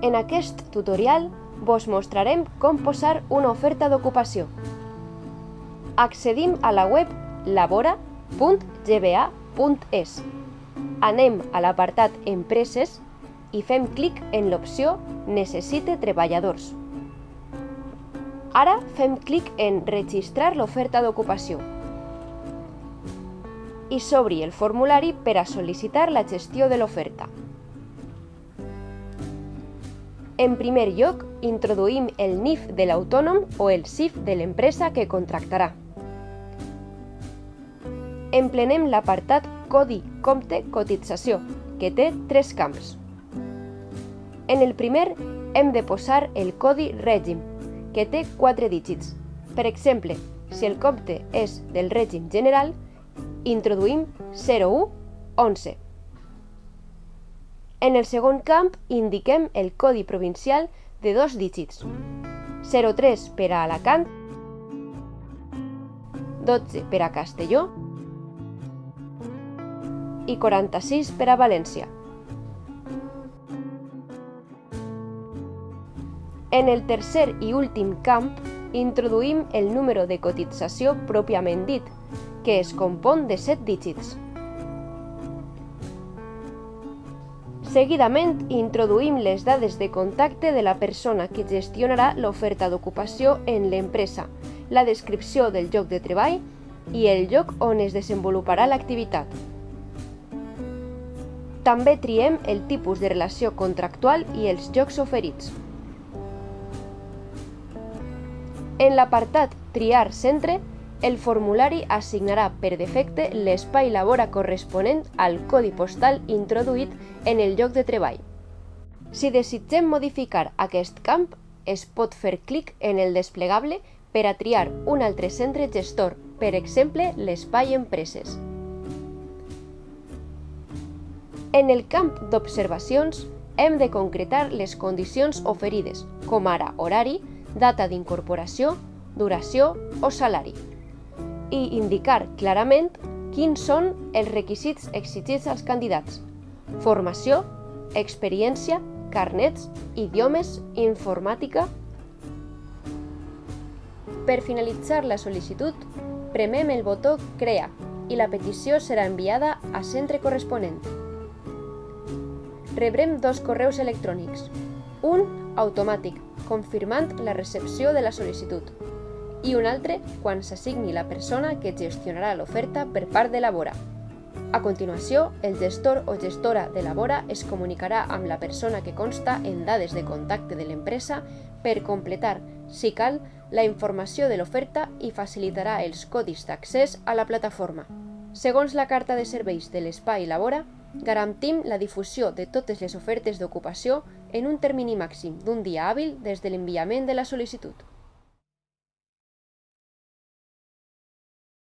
En aquest tutorial vos mostrarem com posar una oferta d'ocupació. Accedim a la web labora.gba.es. Anem a l'apartat Empreses i fem clic en l'opció Necessite treballadors. Ara fem clic en Registrar l'oferta d'ocupació i s'obri el formulari per a sol·licitar la gestió de l'oferta. En primer lloc, introduïm el NIF de l'autònom o el CIF de l'empresa que contractarà. Emplenem l'apartat Codi Compte Cotització, que té 3 camps. En el primer hem de posar el codi règim, que té 4 dígits. Per exemple, si el compte és del règim general, introduïm 0111. En el segon camp indiquem el codi provincial de 2 dígits, 03 per a Alacant, 12 per a Castelló i 46 per a València. En el tercer i últim camp introduïm el número de cotització pròpiament dit, que es compon de 7 dígits. Seguidament, introduïm les dades de contacte de la persona que gestionarà l'oferta d'ocupació en l'empresa, la descripció del lloc de treball i el lloc on es desenvoluparà l'activitat. També triem el tipus de relació contractual i els llocs oferits. En l'apartat Triar centre, el formulari assignarà per defecte l'espai Labora corresponent al codi postal introduït en el lloc de treball. Si desitgem modificar aquest camp, es pot fer clic en el desplegable per a triar un altre centre gestor, per exemple l'espai Empreses. En el camp d'observacions hem de concretar les condicions oferides, com ara horari, data d'incorporació, duració o salari, i indicar clarament quins són els requisits exigits als candidats: formació, experiència, carnets, idiomes, informàtica. Per finalitzar la sol·licitud, premem el botó Crea i la petició serà enviada a centre corresponent. Rebrem 2 correus electrònics, un automàtic, confirmant la recepció de la sol·licitud, i un altre quan s'assigni la persona que gestionarà l'oferta per part de Labora. A continuació, el gestor o gestora de Labora es comunicarà amb la persona que consta en dades de contacte de l'empresa per completar, si cal, la informació de l'oferta i facilitarà els codis d'accés a la plataforma. Segons la carta de serveis de l'espai Labora, garantim la difusió de totes les ofertes d'ocupació en un termini màxim d'un dia hàbil des de l'enviament de la sol·licitud.